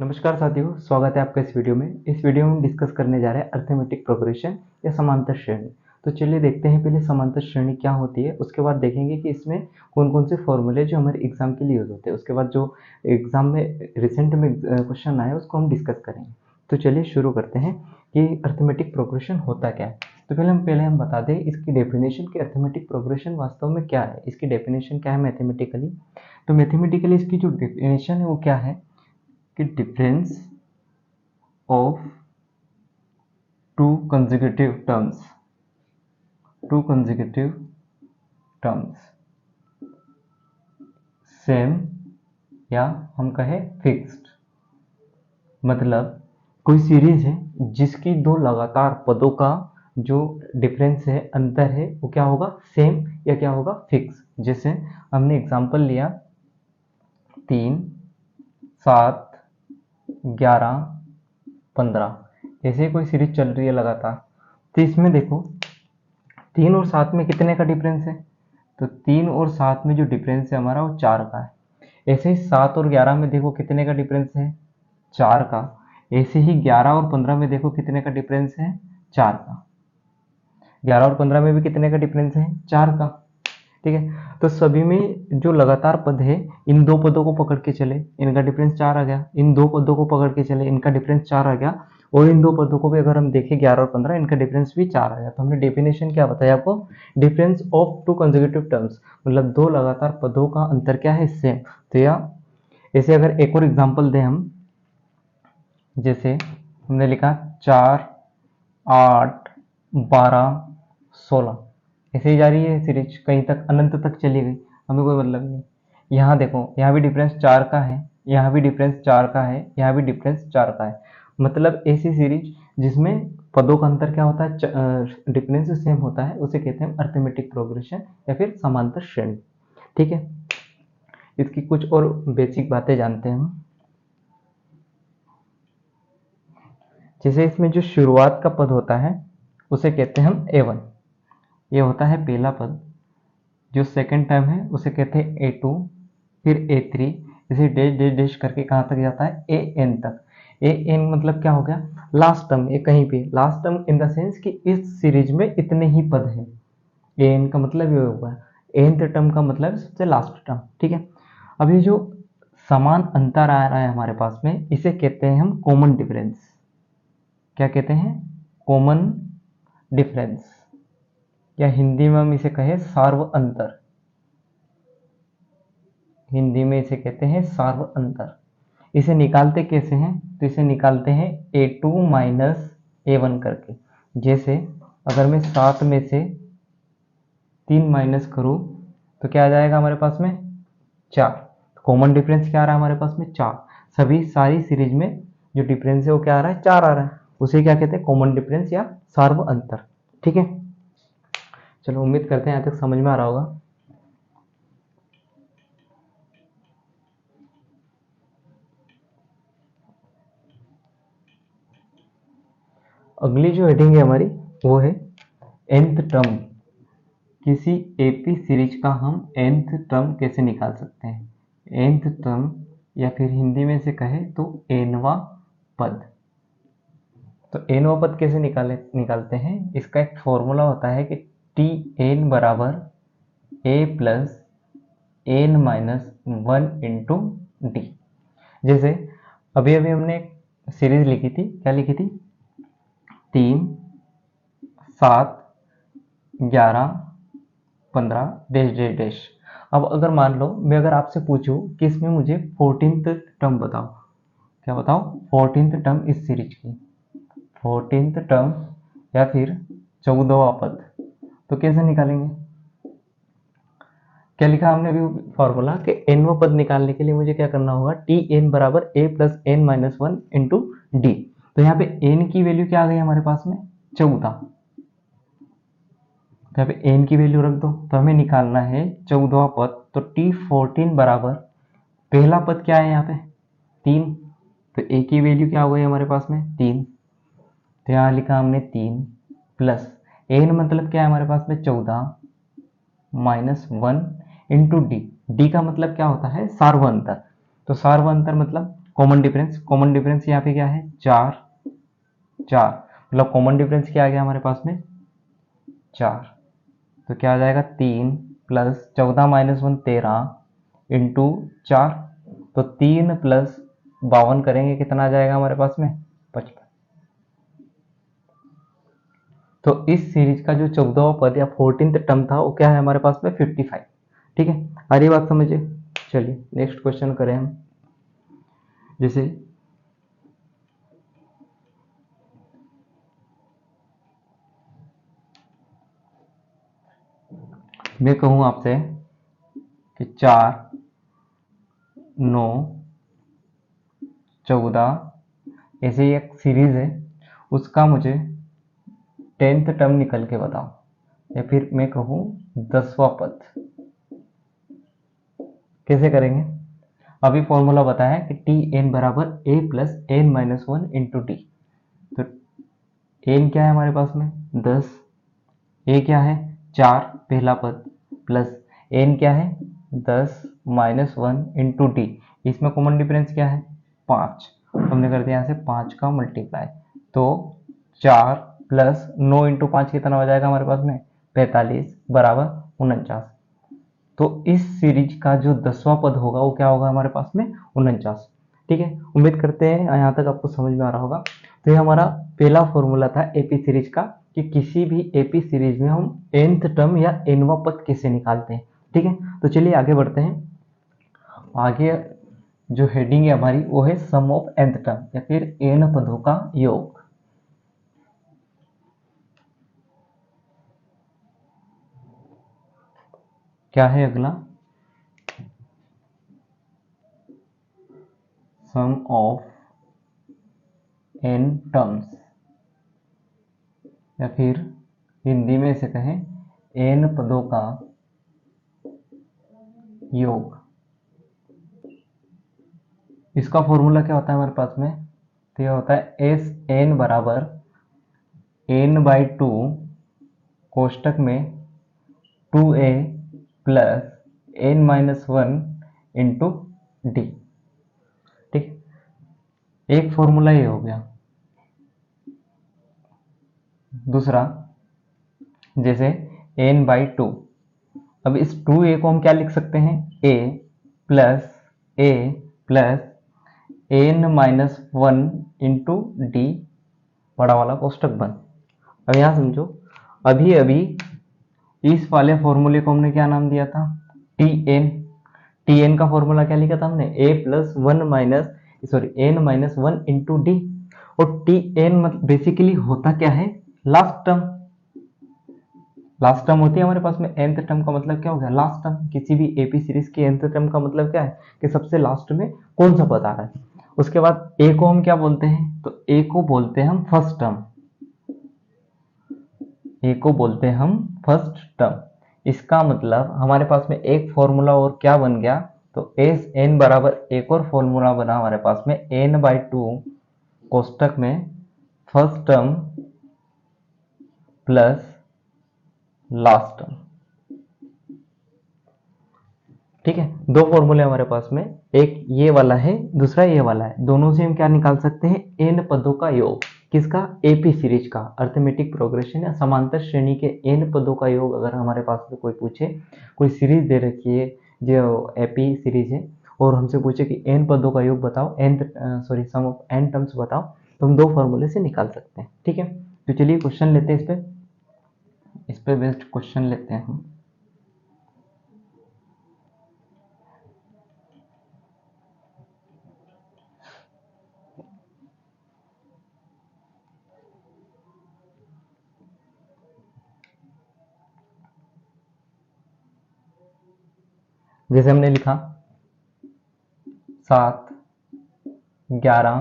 नमस्कार साथियों, स्वागत है आपका इस वीडियो में। इस वीडियो में हम डिस्कस करने जा रहे हैं अर्थमेटिक प्रोग्रेशन या समांतर श्रेणी। तो चलिए देखते हैं पहले समांतर श्रेणी क्या होती है, उसके बाद देखेंगे कि इसमें कौन कौन से फॉर्मूले जो हमारे एग्जाम के लिए यूज होते हैं। उसके बाद जो एग्जाम में रिसेंट में क्वेश्चन आया उसको हम डिस्कस करेंगे। तो चलिए शुरू करते हैं कि अर्थमेटिक प्रोग्रेशन होता क्या है। तो पहले हम बता दें इसकी डेफिनेशन कि अर्थमेटिक प्रोग्रेशन वास्तव में क्या है। इसकी डेफिनेशन क्या है मैथमेटिकली। तो मैथमेटिकली इसकी जो डेफिनेशन है वो क्या है कि difference of to consecutive terms same या हम कहें फिक्स्ड। मतलब कोई सीरीज है जिसकी दो लगातार पदों का जो डिफरेंस है, अंतर है, वो क्या होगा, सेम या क्या होगा, फिक्स। जैसे हमने एग्जांपल लिया 3, 7, 11, 15, ऐसे कोई सीरीज चल रही है लगातार। तो इसमें देखो 3 और 7 में कितने का डिफरेंस है, तो 3 और 7 में जो डिफरेंस है हमारा वो 4 का है। ऐसे ही 7 और 11 में देखो कितने का डिफरेंस है, 4 का। ऐसे ही 11 और 15 में देखो कितने का डिफरेंस है, 4 का। 11 और 15 में भी कितने का डिफरेंस है, 4 का। ठीक है, तो सभी में जो लगातार पद है, इन दो पदों को पकड़ के चले, इनका डिफरेंस 4 आ गया। इन दो पदों को पकड़ के चले, इनका डिफरेंस 4 आ गया। और इन दो पदों को भी अगर हम देखें 11 और 15, इनका डिफरेंस भी 4 आ गया। तो हमने डेफिनेशन क्या बताया आपको, difference of to consecutive terms, मतलब दो लगातार पदों का अंतर क्या है, सेम। तो या ऐसे अगर एक और एग्जांपल दें हम, जैसे हमने लिखा 4, 8, 12, 16, ऐसे ही जा रही है सीरीज, कहीं तक अनंत तक चली गई, हमें कोई मतलब नहीं। यहाँ देखो, यहाँ भी डिफरेंस 4 का है, यहाँ भी डिफरेंस 4 का है, यहाँ भी डिफरेंस 4 का है। मतलब ऐसी सीरीज जिसमें पदों का अंतर क्या होता है, डिफरेंस सेम होता है, उसे कहते हैं अर्थमेटिक प्रोग्रेशन या फिर समांतर श्रेणी। ठीक है, इसकी कुछ और बेसिक बातें जानते हैं हम। जैसे इसमें जो शुरुआत का पद होता है उसे कहते हैं हम A1, ये होता है पहला पद। जो सेकंड टर्म है उसे कहते हैं A2, फिर A3, इसे डैश डैश डैश करके कहाँ तक जाता है, AN तक। AN मतलब क्या हो गया, लास्ट टर्म। ये कहीं पे last term in the sense कि इस सीरीज में इतने ही पद हैं। AN का मतलब ये होगा, nth टर्म का मतलब सबसे लास्ट टर्म। ठीक है, अब ये जो समान अंतर आ रहा है हमारे पास में, इसे कहते हैं हम कॉमन डिफरेंस। क्या कहते हैं, कॉमन डिफरेंस, या हिंदी में हम इसे कहें सार्व अंतर। हिंदी में इसे कहते हैं सार्व अंतर। इसे निकालते कैसे हैं, तो इसे निकालते हैं A2 माइनस A1 करके। जैसे अगर मैं 7 में से 3 माइनस करूं तो क्या आ जाएगा हमारे पास में, 4। कॉमन डिफरेंस क्या आ रहा है हमारे पास में, 4। सभी सारी सीरीज में जो डिफरेंस है वो क्या आ रहा है, 4 आ रहा है। उसे क्या कहते हैं, कॉमन डिफरेंस या सार्व अंतर। ठीक है, चलो उम्मीद करते हैं यहाँ तक समझ में आ रहा होगा। अगली जो हेडिंग है हमारी वो है nth टर्म। किसी एपी सीरीज का हम nth टर्म कैसे निकाल सकते हैं। nth टर्म, या फिर हिंदी में से कहे तो nवां पद। तो nवां पद कैसे निकालते हैं, इसका एक फॉर्मूला होता है कि Tn बराबर a plus n minus 1 into D. जैसे अभी अभी हमने सीरीज लिखी थी, क्या लिखी थी, 3, 7, 11, 15 डैश डैश डैश। अब अगर मान लो मैं अगर आपसे पूछूं कि इसमें मुझे 14th टर्म बताओ, क्या बताओ, 14th टर्म इस सीरीज की, 14th टर्म या फिर 14वां पद, तो कैसे निकालेंगे। क्या लिखा हमने अभी फॉर्मूला कि nवां पद निकालने के लिए मुझे क्या करना होगा, Tn बराबर a plus n minus 1 into D. तो यहाँ पे n की वैल्यू क्या आ गई हमारे पास में, 14। यहाँ पे n की वैल्यू रख दो, तो हमें निकालना है 14वां पद। तो T14 बराबर पहला पद क्या है यहाँ पे, 3। तो a की वैल्यू क्या हो गई हमारे पास में, 3। तो यहाँ लिखा हमने 3 प्लस n मतलब क्या है हमारे पास में, 14 माइनस 1 इंटू डी। डी का मतलब क्या होता है, सार्व अंतर। तो सार्व अंतर मतलब कॉमन डिफरेंस यहाँ पे क्या है, 4 4, मतलब कॉमन डिफरेंस क्या आ गया हमारे पास में, 4। तो क्या आ जाएगा, 3 प्लस 14 माइनस 1 13 इंटू 4। तो 3 प्लस 52 करेंगे, कितना आ जाएगा हमारे पास में, 55। तो इस सीरीज का जो 14वां पद या 14th टर्म था वो क्या है हमारे पास में, 55। ठीक है, आ रही बात समझिए। चलिए नेक्स्ट क्वेश्चन करें हम। जैसे मैं कहूं आपसे कि 4 9 14 ऐसे ही एक सीरीज है, उसका मुझे 10th टर्म निकल के बताओ, या फिर मैं कहूं 10वां पद, कैसे करेंगे। अभी फॉर्मूला बताया कि टी एन बराबर A plus N minus 1 into T. तो एन क्या है हमारे पास में, 10, ए क्या है, 4 पहला पद, प्लस एन क्या है, 10 माइनस 1 इंटू टी। इसमें कॉमन डिफरेंस क्या है, 5। हमने कर दिया यहाँ से 5 का मल्टीप्लाई, तो 4 प्लस 9 इंटू 5 कितना हो जाएगा हमारे पास में, 45 बराबर 49। तो इस सीरीज का जो 10वां पद होगा वो क्या होगा हमारे पास में, 49। ठीक है, उम्मीद करते हैं यहाँ तक आपको समझ में आ रहा होगा। तो ये हमारा पहला फॉर्मूला था एपी सीरीज का, कि किसी भी एपी सीरीज में हम nth टर्म या nवां पद कैसे निकालते हैं। ठीक है, तो चलिए आगे बढ़ते हैं। आगे जो हेडिंग है हमारी वो है सम ऑफ nth टर्म, या फिर n पदों का योग। क्या है अगला, सम ऑफ n टर्म्स, या फिर हिंदी में इसे कहें n पदों का योग। इसका फॉर्मूला क्या होता है हमारे पास में, तो यह होता है एस एन बराबर n बाई 2 कोष्टक में 2a plus n minus 1 into D. ठीक, एक फॉर्मूला ये हो गया। दूसरा, जैसे n बाई 2, अब इस 2a को हम क्या लिख सकते हैं, a plus n minus 1 into D, बड़ा वाला कोष्टक बंद। अब यहाँ समझो, अभी अभी इस वाले फॉर्मूले को हमने क्या नाम दिया था, टी एन। टी एन का फॉर्मूला क्या लिखा था हमने, A plus 1 minus N minus 1 into D. और टी एन बेसिकली होता क्या है, लास्ट टर्म। लास्ट टर्म होती है हमारे पास में, nth टर्म का मतलब क्या हो गया, लास्ट टर्म। किसी भी एपी सीरीज की nth टर्म का मतलब क्या है, कि सबसे लास्ट में कौन सा पद आ रहा है। उसके बाद ए को हम क्या बोलते हैं, तो ए को बोलते हैं हम फर्स्ट टर्म, ए को बोलते हैं हम फर्स्ट टर्म। इसका मतलब हमारे पास में एक फॉर्मूला और क्या बन गया, तो एस एन बराबर एक और फॉर्मूला बना हमारे पास में एन बाई 2 कोष्टक में first term plus last term. ठीक है, दो फॉर्मूले हमारे पास में, एक ये वाला है, दूसरा ये वाला है। दोनों से हम क्या निकाल सकते हैं, एन पदों का योग। किसका, एपी सीरीज का, अर्थमेटिक प्रोग्रेशन या समांतर श्रेणी के एन पदों का योग। अगर हमारे पास में कोई पूछे, कोई सीरीज दे रखी है जो एपी सीरीज है, और हमसे पूछे कि एन पदों का योग बताओ, सम ऑफ एन टर्म्स बताओ, तो हम दो फॉर्मूले से निकाल सकते हैं। ठीक है, तो चलिए क्वेश्चन लेते हैं, इस पे बेस्ड क्वेश्चन लेते हैं हम। जैसे हमने लिखा 7 11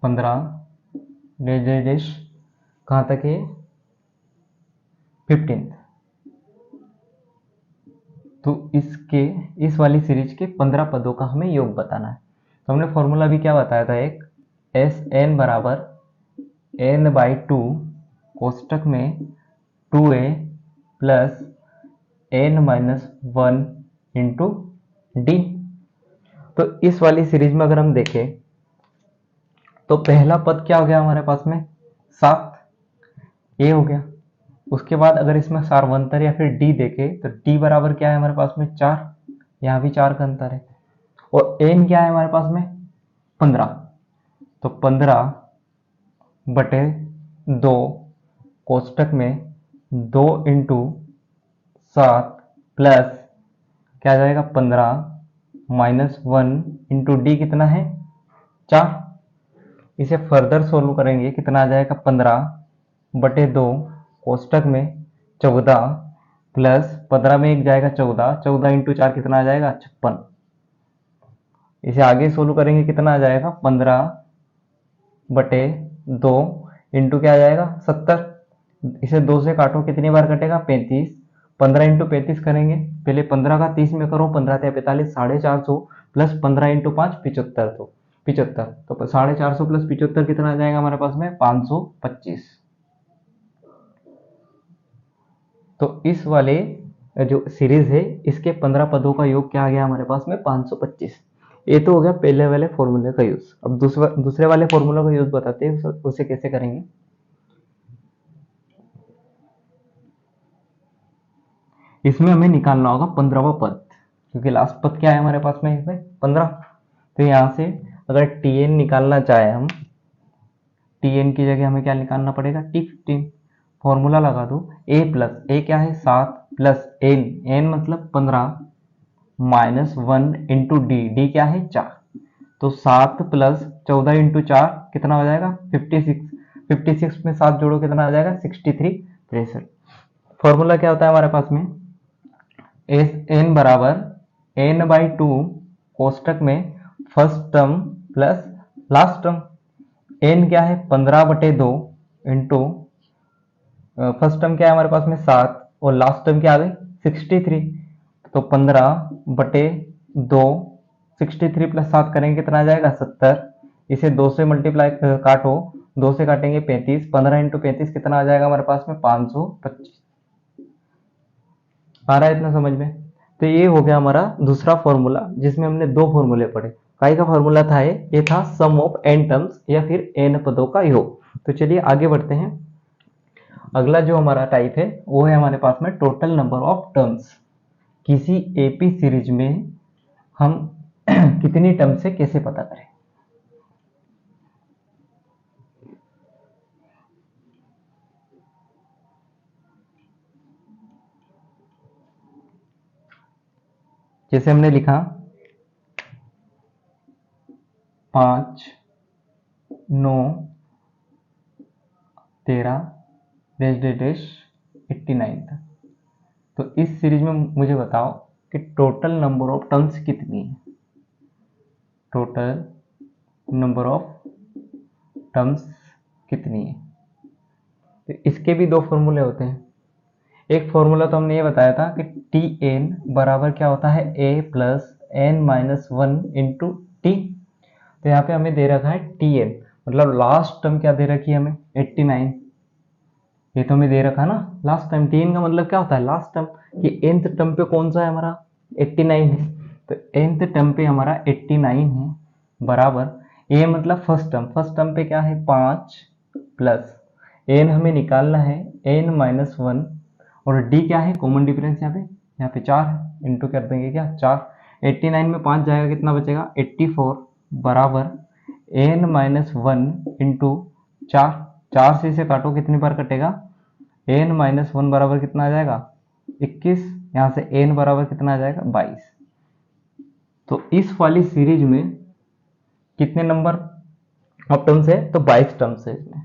15 डेश कहाँ तक है, 15। तो इस वाली सीरीज के 15 पदों का हमें योग बताना है। तो हमने फॉर्मूला भी क्या बताया था, एक एस एन बराबर एन बाई 2 कोष्टक में 2a plus n minus 1 into D. तो इस वाली सीरीज में अगर हम देखें तो पहला पद क्या हो गया हमारे पास में 7, ये हो गया। उसके बाद अगर इसमें सार्वंतर या फिर डी देखें तो डी बराबर क्या है हमारे पास में 4, यहाँ भी 4 का अंतर है। और एन क्या है हमारे पास में 15, तो 15/2 कोष्टक में 2 इंटू 7 प्लस क्या आ जाएगा 15 माइनस 1 इंटू डी कितना है 4। इसे फर्दर सोल्व करेंगे कितना आ जाएगा 15/2 कोष्टक में 14 प्लस 15 में एक जाएगा 14, 14 इंटू 4 कितना आ जाएगा 56। इसे आगे सोल्व करेंगे कितना आ जाएगा 15/2 इंटू क्या आ जाएगा 70। इसे 2 से काटो कितनी बार कटेगा 35, 15 इंटू 35 करेंगे, पहले 15 का 30 में करो, 15 × 45 450 प्लस 15 इंटू 5 75, तो 450 प्लस 75 कितना आ जाएगा हमारे पास में 525। तो इस वाले जो सीरीज है इसके 15 पदों का योग क्या आ गया हमारे पास में 525। ये तो हो गया पहले वाले फॉर्मूले का यूज। अब दूसरे वाले फॉर्मूला का यूज बताते हैं उसे कैसे करेंगे। इसमें हमें निकालना होगा 15वां पद, क्योंकि लास्ट पद क्या है हमारे पास में इसमें 15। तो यहाँ से अगर Tn निकालना चाहे हम, Tn की जगह हमें क्या निकालना पड़ेगा T15। फॉर्मूला लगा दो, a प्लस ए क्या है 7 प्लस n मतलब 15 माइनस 1 इंटू डी क्या है 4। तो 7 प्लस 14 इंटू 4 कितना हो जाएगा 56, 56 में 7 जोड़ो कितना आ जाएगा 63, 63। फॉर्मूला क्या होता है हमारे पास में n बराबर n/2 कोष्टक में first term plus last term. n क्या है 15/2 इंटू फर्स्ट टर्म क्या है हमारे पास में 7 और लास्ट टर्म क्या आ गई 63। तो 15/2 63 प्लस 7 करेंगे कितना आ जाएगा 70। इसे 2 से मल्टीप्लाई काटो, 2 से काटेंगे 35, 15 इंटू 35 कितना आ जाएगा हमारे पास में 525। आ रहा है इतना समझ में। तो ये हो गया हमारा दूसरा फॉर्मूला जिसमें हमने 2 फॉर्मूले पढ़े। काय का फॉर्मूला था ये था सम ऑफ n टर्म्स या फिर n पदों का योग। तो चलिए आगे बढ़ते हैं। अगला जो हमारा टाइप है वो है हमारे पास में टोटल नंबर ऑफ टर्म्स। किसी एपी सीरीज में हम कितनी टर्म से कैसे पता करें। जैसे हमने लिखा 5 9 13 -89 था। तो इस सीरीज में मुझे बताओ कि टोटल नंबर ऑफ टर्म्स कितनी है। टोटल नंबर ऑफ टर्म्स कितनी है। तो इसके भी 2 फॉर्मूले होते हैं। एक फॉर्मूला तो हमने ये बताया था कि Tn बराबर क्या होता है a plus n-1 into T. तो यहाँ पे हमें दे रखा है Tn मतलब लास्ट टर्म क्या दे रखी है हमें 89। ये तो हमें दे रखा है ना लास्ट टाइम। Tn का मतलब क्या होता है लास्ट टर्म, कि nth टर्म पे कौन सा है हमारा 89 है। तो nth टर्म पे हमारा 89 है बराबर a मतलब फर्स्ट टर्म पे क्या है 5 प्लस n हमें निकालना है n-1 और d क्या है कॉमन डिफरेंस यहाँ पे 4 है, इंटू कर देंगे क्या 4। 89 में 5 जाएगा कितना बचेगा 84 बराबर n-1 इंटू 4। 4 से इसे काटो कितनी बार कटेगा n-1 बराबर कितना आ जाएगा 21। यहाँ से n बराबर कितना आ जाएगा 22। तो इस वाली सीरीज में कितने नंबर ऑफ टर्म्स है तो 22 टर्म्स है इसमें।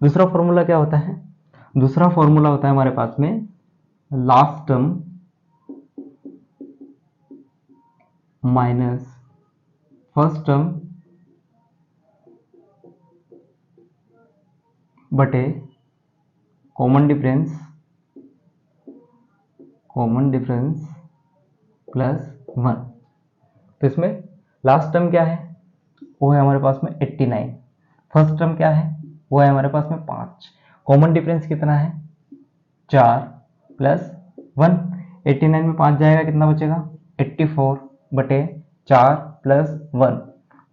दूसरा फॉर्मूला क्या होता है, दूसरा फॉर्मूला होता है हमारे पास में last term minus first term बटे कॉमन डिफरेंस प्लस 1। तो इसमें लास्ट टर्म क्या है वो है हमारे पास में 89, फर्स्ट टर्म क्या है वो है हमारे पास में 5, कॉमन डिफरेंस कितना है 4 प्लस 1। 89 में 5 जाएगा कितना बचेगा 84 बटे 4 प्लस 1,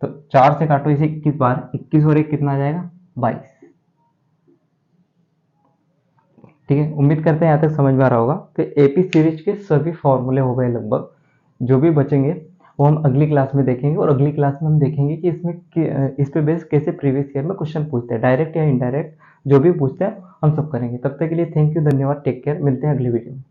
तो 4 से काटो इसे 21 बार, 21 और 1 कितना आ जाएगा 22। ठीक है, उम्मीद करते हैं यहाँ तक समझ में आ रहा होगा। तो एपी सीरीज के सभी फॉर्मूले हो गए लगभग, जो भी बचेंगे वो हम अगली क्लास में देखेंगे, और अगली क्लास में हम देखेंगे कि इस पे बेस कैसे प्रीवियस ईयर में क्वेश्चन पूछते हैं, डायरेक्ट या इनडायरेक्ट जो भी पूछते हैं हम सब करेंगे। तब तक के लिए थैंक यू, धन्यवाद, टेक केयर, मिलते हैं अगली वीडियो में।